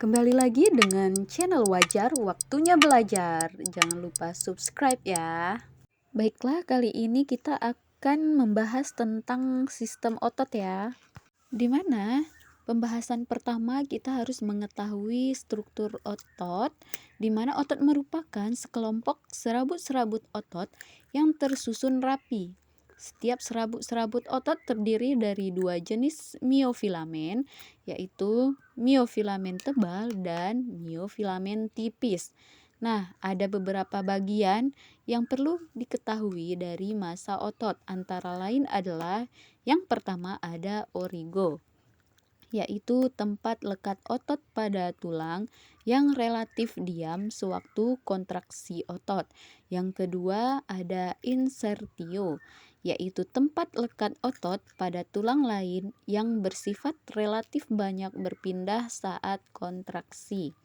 Kembali lagi dengan channel Wajar, waktunya belajar. Jangan lupa subscribe ya. Baiklah, kali ini kita akan membahas tentang sistem otot ya. Di mana pembahasan pertama kita harus mengetahui struktur otot, di mana otot merupakan sekelompok serabut-serabut otot yang tersusun rapi. Setiap serabut-serabut otot terdiri dari dua jenis miofilamen, yaitu miofilamen tebal dan miofilamen tipis. Nah, ada beberapa bagian yang perlu diketahui dari massa otot, antara lain adalah yang pertama ada origo, yaitu tempat lekat otot pada tulang yang relatif diam sewaktu kontraksi otot. Yang kedua ada insertio, yaitu tempat lekat otot pada tulang lain yang bersifat relatif banyak berpindah saat kontraksi.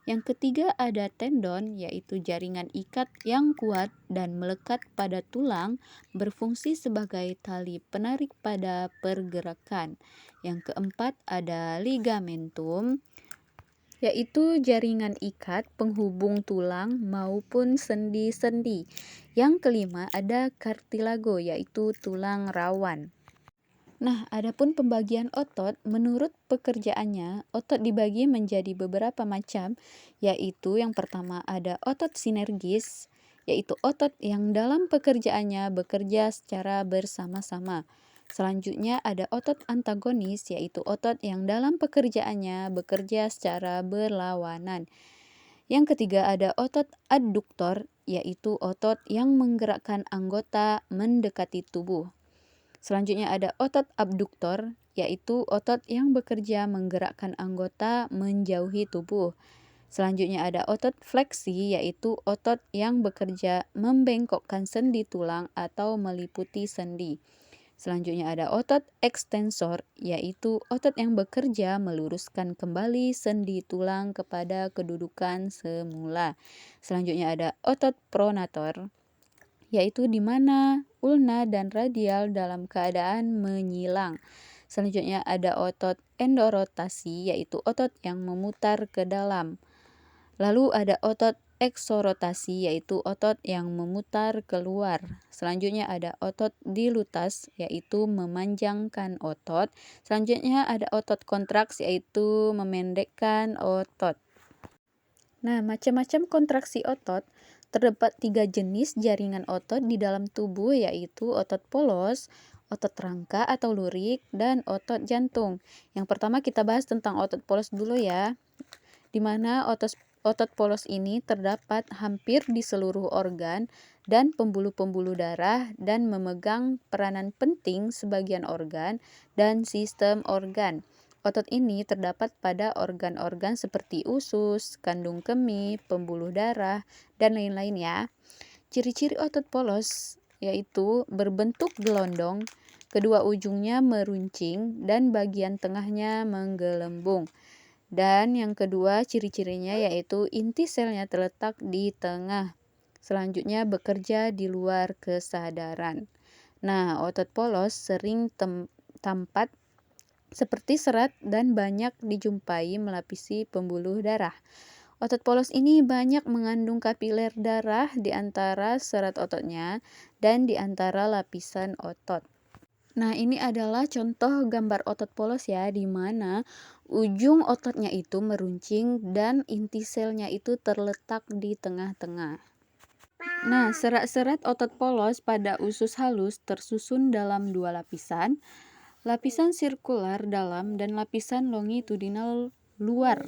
Yang ketiga ada tendon, yaitu jaringan ikat yang kuat dan melekat pada tulang, berfungsi sebagai tali penarik pada pergerakan. Yang keempat ada ligamentum, yaitu jaringan ikat penghubung tulang maupun sendi-sendi. Yang kelima ada cartilago, yaitu tulang rawan. Nah, adapun pembagian otot, menurut pekerjaannya, otot dibagi menjadi beberapa macam, yaitu yang pertama ada otot sinergis, yaitu otot yang dalam pekerjaannya bekerja secara bersama-sama. Selanjutnya ada otot antagonis, yaitu otot yang dalam pekerjaannya bekerja secara berlawanan. Yang ketiga ada otot adduktor, yaitu otot yang menggerakkan anggota mendekati tubuh. Selanjutnya ada otot abduktor, yaitu otot yang bekerja menggerakkan anggota menjauhi tubuh. Selanjutnya ada otot fleksi, yaitu otot yang bekerja membengkokkan sendi tulang atau meliputi sendi. Selanjutnya ada otot ekstensor, yaitu otot yang bekerja meluruskan kembali sendi tulang kepada kedudukan semula. Selanjutnya ada otot pronator, yaitu di mana ulna dan radial dalam keadaan menyilang. Selanjutnya ada otot endorotasi, yaitu otot yang memutar ke dalam. Lalu ada otot eksorotasi, yaitu otot yang memutar keluar. Selanjutnya ada otot dilutas, yaitu memanjangkan otot. Selanjutnya ada otot kontraks, yaitu memendekkan otot. Nah, macam-macam kontraksi otot. Terdapat 3 jenis jaringan otot di dalam tubuh, yaitu otot polos, otot rangka atau lurik, dan otot jantung. Yang pertama kita bahas tentang otot polos dulu ya, di mana otot polos ini terdapat hampir di seluruh organ dan pembuluh-pembuluh darah dan memegang peranan penting sebagian organ dan sistem organ. Otot ini terdapat pada organ-organ seperti usus, kandung kemih, pembuluh darah, dan lain-lain ya. Ciri-ciri otot polos yaitu berbentuk gelondong, kedua ujungnya meruncing, dan bagian tengahnya menggelembung. Dan yang kedua ciri-cirinya yaitu inti selnya terletak di tengah. Selanjutnya bekerja di luar kesadaran. Nah, otot polos sering tampak seperti serat dan banyak dijumpai melapisi pembuluh darah. Otot polos ini banyak mengandung kapiler darah di antara serat ototnya dan di antara lapisan otot. Nah, ini adalah contoh gambar otot polos ya, di mana ujung ototnya itu meruncing dan inti selnya itu terletak di tengah-tengah. Nah, serat-serat otot polos pada usus halus tersusun dalam 2 lapisan. Lapisan sirkular dalam dan lapisan longitudinal luar.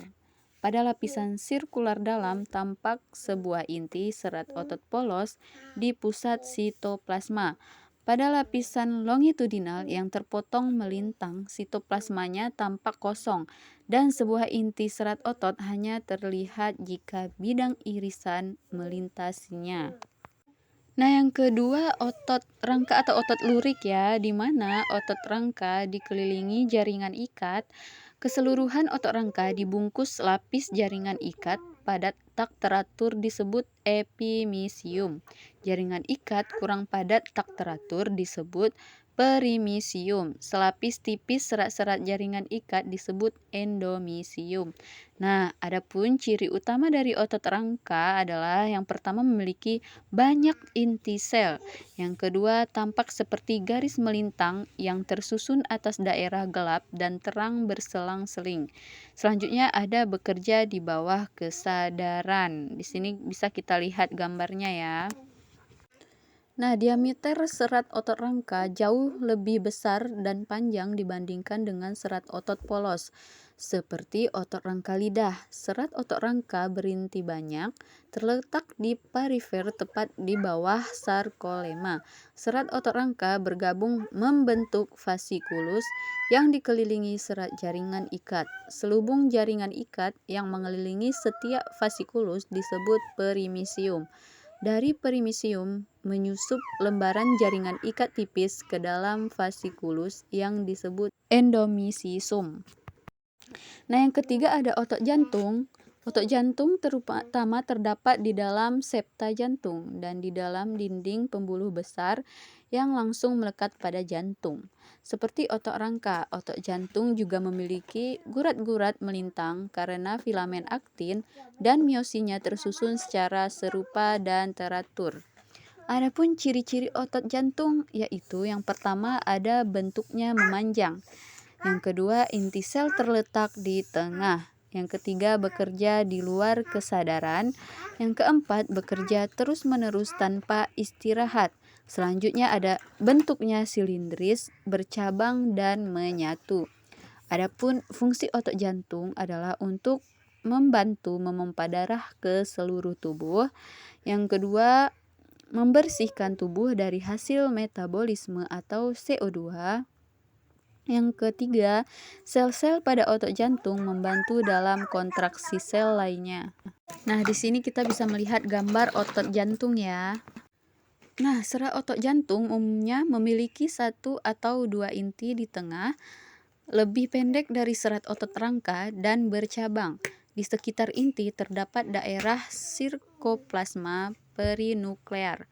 Pada lapisan sirkular dalam tampak sebuah inti serat otot polos di pusat sitoplasma. Pada lapisan longitudinal yang terpotong melintang, sitoplasmanya tampak kosong dan sebuah inti serat otot hanya terlihat jika bidang irisan melintasinya. Nah, yang kedua otot rangka atau otot lurik ya, di mana otot rangka dikelilingi jaringan ikat. Keseluruhan otot rangka dibungkus lapis jaringan ikat padat tak teratur disebut epimysium. Jaringan ikat kurang padat tak teratur disebut perimisium. Selapis tipis serat-serat jaringan ikat disebut endomisium. Nah, adapun ciri utama dari otot rangka adalah yang pertama memiliki banyak inti sel. Yang kedua tampak seperti garis melintang yang tersusun atas daerah gelap dan terang berselang-seling. Selanjutnya ada bekerja di bawah kesadaran. Di sini bisa kita lihat gambarnya ya. Nah, diameter serat otot rangka jauh lebih besar dan panjang dibandingkan dengan serat otot polos, seperti otot rangka lidah. Serat otot rangka berinti banyak, terletak di perifer tepat di bawah sarkolema. Serat otot rangka bergabung membentuk fasciculus yang dikelilingi serat jaringan ikat. Selubung jaringan ikat yang mengelilingi setiap fasciculus disebut perimisium. Dari perimisium menyusup lembaran jaringan ikat tipis ke dalam fasciculus yang disebut endomisisum. Nah, yang ketiga ada otot jantung. Otot jantung terutama terdapat di dalam septa jantung dan di dalam dinding pembuluh besar yang langsung melekat pada jantung. Seperti otot rangka, otot jantung juga memiliki gurat-gurat melintang karena filamen aktin dan miosinnya tersusun secara serupa dan teratur. Adapun ciri-ciri otot jantung yaitu yang pertama ada bentuknya memanjang. Yang kedua, inti sel terletak di tengah. Yang ketiga, bekerja di luar kesadaran. Yang keempat, bekerja terus-menerus tanpa istirahat. Selanjutnya ada bentuknya silindris, bercabang dan menyatu. Adapun fungsi otot jantung adalah untuk membantu memompa darah ke seluruh tubuh. Yang kedua, membersihkan tubuh dari hasil metabolisme atau CO2. Yang ketiga, sel-sel pada otot jantung membantu dalam kontraksi sel lainnya. Nah, di sini kita bisa melihat gambar otot jantung ya. Nah, serat otot jantung umumnya memiliki satu atau dua inti di tengah, lebih pendek dari serat otot rangka dan bercabang. Di sekitar inti terdapat daerah sirkoplasma perinuklear,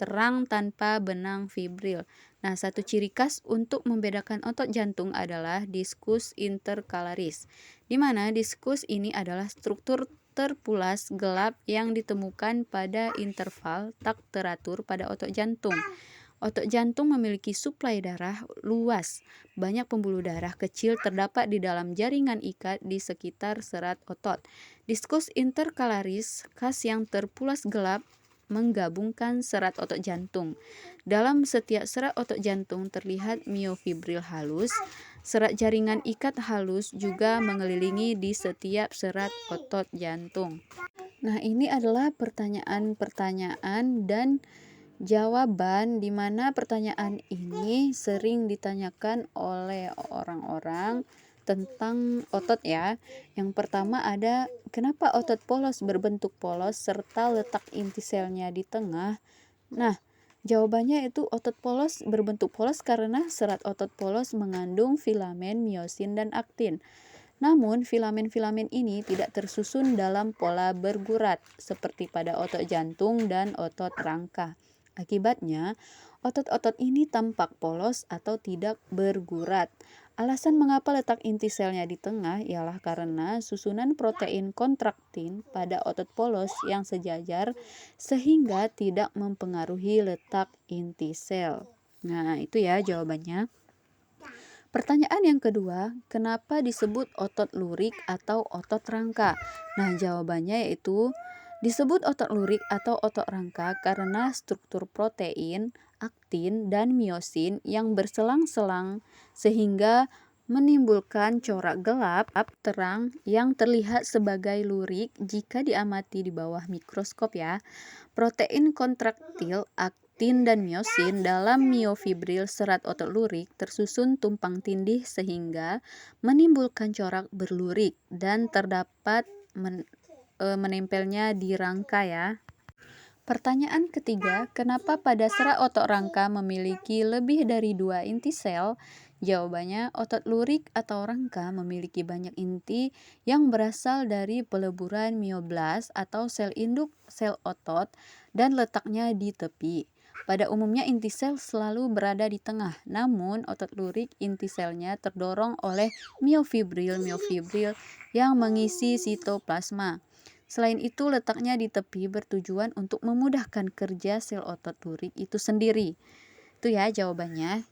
terang tanpa benang fibril. Nah, satu ciri khas untuk membedakan otot jantung adalah diskus intercalaris, di mana diskus ini adalah struktur terpulas gelap yang ditemukan pada interval tak teratur pada otot jantung. Otot jantung memiliki suplai darah luas. Banyak pembuluh darah kecil terdapat di dalam jaringan ikat di sekitar serat otot. Diskus intercalaris khas yang terpulas gelap menggabungkan serat otot jantung. Dalam setiap serat otot jantung terlihat miofibril halus. Serat jaringan ikat halus juga mengelilingi di setiap serat otot jantung. Nah, ini adalah pertanyaan-pertanyaan dan jawaban di mana pertanyaan ini sering ditanyakan oleh orang-orang tentang otot ya. Yang pertama ada kenapa otot polos berbentuk polos serta letak inti selnya di tengah? Nah, jawabannya itu otot polos berbentuk polos karena serat otot polos mengandung filamen miosin dan aktin. Namun, filamen-filamen ini tidak tersusun dalam pola bergurat seperti pada otot jantung dan otot rangka. Akibatnya, otot-otot ini tampak polos atau tidak bergurat. Alasan mengapa letak inti selnya di tengah ialah karena susunan protein kontraktin pada otot polos yang sejajar sehingga tidak mempengaruhi letak inti sel. Nah, itu ya jawabannya. Pertanyaan yang kedua, kenapa disebut otot lurik atau otot rangka? Nah, jawabannya yaitu disebut otot lurik atau otot rangka karena struktur protein, aktin, dan miosin yang berselang-selang sehingga menimbulkan corak gelap terang yang terlihat sebagai lurik jika diamati di bawah mikroskop ya. Protein kontraktil, aktin, dan miosin dalam miofibril serat otot lurik tersusun tumpang tindih sehingga menimbulkan corak berlurik dan terdapat menempelnya di rangka ya. Pertanyaan ketiga, kenapa pada serat otot rangka memiliki lebih dari 2 inti sel? Jawabannya, otot lurik atau rangka memiliki banyak inti yang berasal dari peleburan mioblas atau sel induk sel otot dan letaknya di tepi. Pada umumnya inti sel selalu berada di tengah, namun otot lurik inti selnya terdorong oleh miofibril yang mengisi sitoplasma. Selain itu, letaknya di tepi bertujuan untuk memudahkan kerja sel otot lurik itu sendiri. Itu ya jawabannya.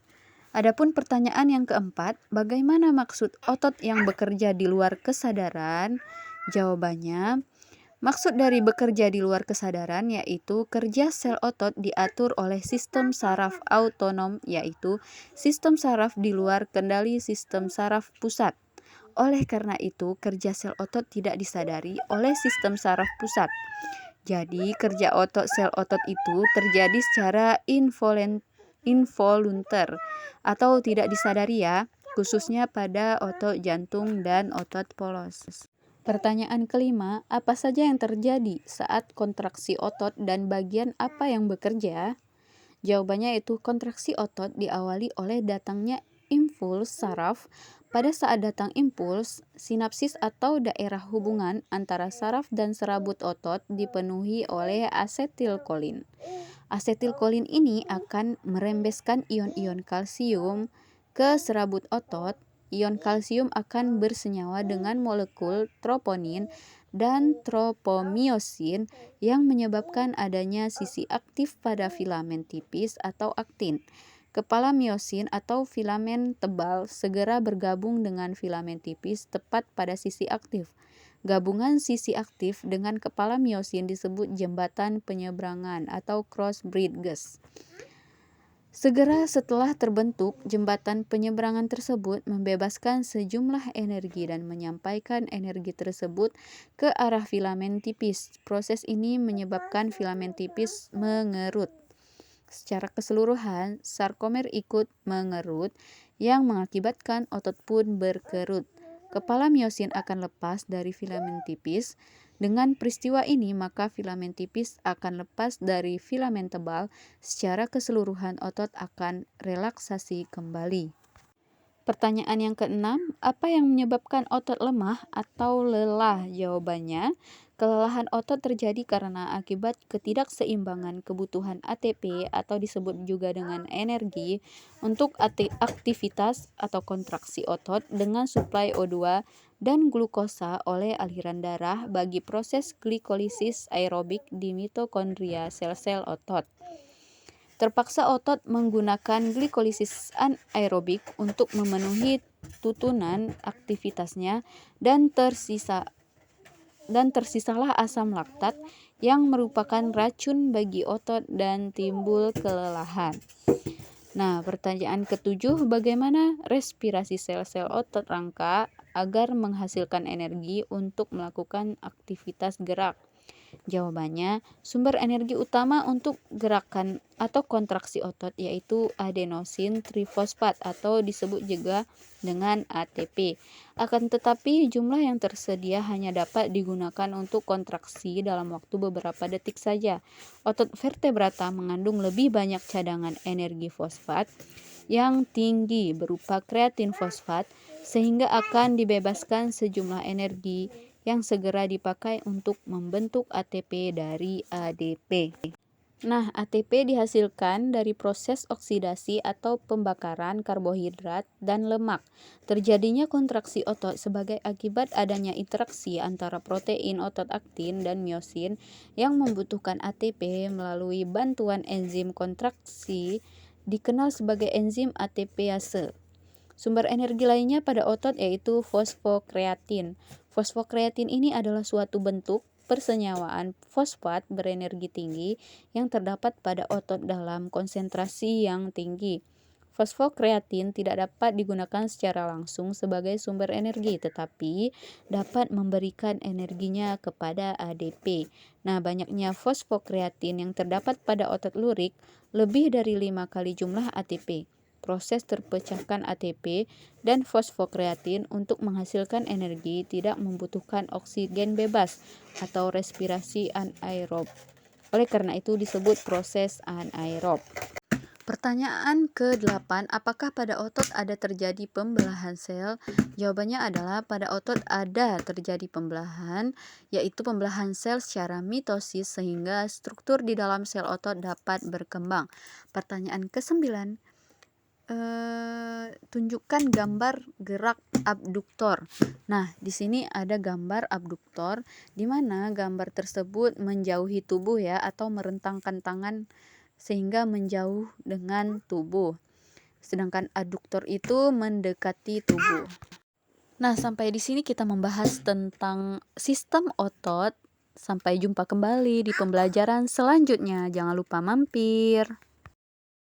Adapun pertanyaan yang keempat, bagaimana maksud otot yang bekerja di luar kesadaran? Jawabannya, maksud dari bekerja di luar kesadaran yaitu kerja sel otot diatur oleh sistem saraf autonom, yaitu sistem saraf di luar kendali sistem saraf pusat. Oleh karena itu, kerja sel otot tidak disadari oleh sistem saraf pusat. Jadi, kerja otot sel otot itu terjadi secara involunter atau tidak disadari ya, khususnya pada otot jantung dan otot polos. Pertanyaan kelima, apa saja yang terjadi saat kontraksi otot dan bagian apa yang bekerja? Jawabannya yaitu kontraksi otot diawali oleh datangnya impuls saraf. Pada saat datang impuls, sinapsis atau daerah hubungan antara saraf dan serabut otot dipenuhi oleh asetilkolin. Asetilkolin ini akan merembeskan ion-ion kalsium ke serabut otot. Ion kalsium akan bersenyawa dengan molekul troponin dan tropomiosin yang menyebabkan adanya sisi aktif pada filamen tipis atau aktin. Kepala miosin atau filamen tebal segera bergabung dengan filamen tipis tepat pada sisi aktif. Gabungan sisi aktif dengan kepala miosin disebut jembatan penyeberangan atau cross bridges. Segera setelah terbentuk, jembatan penyeberangan tersebut membebaskan sejumlah energi dan menyampaikan energi tersebut ke arah filamen tipis. Proses ini menyebabkan filamen tipis mengerut. Secara keseluruhan, sarkomer ikut mengerut yang mengakibatkan otot pun berkerut. Kepala miosin akan lepas dari filamen tipis. Dengan peristiwa ini, maka filamen tipis akan lepas dari filamen tebal. Secara keseluruhan, otot akan relaksasi kembali. Pertanyaan yang keenam, apa yang menyebabkan otot lemah atau lelah? Jawabannya, kelelahan otot terjadi karena akibat ketidakseimbangan kebutuhan ATP atau disebut juga dengan energi untuk aktivitas atau kontraksi otot dengan suplai O2 dan glukosa oleh aliran darah bagi proses glikolisis aerobik di mitokondria sel-sel otot. Terpaksa otot menggunakan glikolisis anaerobik untuk memenuhi tuntutan aktivitasnya dan tersisalah asam laktat yang merupakan racun bagi otot dan timbul kelelahan. Nah, pertanyaan ketujuh, bagaimana respirasi sel-sel otot rangka agar menghasilkan energi untuk melakukan aktivitas gerak? Jawabannya, sumber energi utama untuk gerakan atau kontraksi otot yaitu adenosin trifosfat atau disebut juga dengan ATP. Akan tetapi jumlah yang tersedia hanya dapat digunakan untuk kontraksi dalam waktu beberapa detik saja. Otot vertebrata mengandung lebih banyak cadangan energi fosfat yang tinggi berupa kreatin fosfat sehingga akan dibebaskan sejumlah energi yang segera dipakai untuk membentuk ATP dari ADP. Nah, ATP dihasilkan dari proses oksidasi atau pembakaran karbohidrat dan lemak. Terjadinya kontraksi otot sebagai akibat adanya interaksi antara protein otot aktin dan miosin yang membutuhkan ATP melalui bantuan enzim kontraksi dikenal sebagai enzim ATPase. Sumber energi lainnya pada otot yaitu fosfokreatin. Fosfokreatin ini adalah suatu bentuk persenyawaan fosfat berenergi tinggi yang terdapat pada otot dalam konsentrasi yang tinggi. Fosfokreatin tidak dapat digunakan secara langsung sebagai sumber energi, tetapi dapat memberikan energinya kepada ADP. Nah, banyaknya fosfokreatin yang terdapat pada otot lurik lebih dari 5 kali jumlah ATP. Proses terpecahkan ATP dan fosfokreatin untuk menghasilkan energi tidak membutuhkan oksigen bebas atau respirasi anaerob. Oleh karena itu disebut proses anaerob. Pertanyaan ke-8, apakah pada otot ada terjadi pembelahan sel? Jawabannya adalah pada otot ada terjadi pembelahan, yaitu pembelahan sel secara mitosis sehingga struktur di dalam sel otot dapat berkembang. Pertanyaan ke-9, tunjukkan gambar gerak abduktor. Nah, di sini ada gambar abduktor, di mana gambar tersebut menjauhi tubuh ya, atau merentangkan tangan sehingga menjauh dengan tubuh. Sedangkan aduktor itu mendekati tubuh. Nah, sampai di sini kita membahas tentang sistem otot. Sampai jumpa kembali di pembelajaran selanjutnya. Jangan lupa mampir.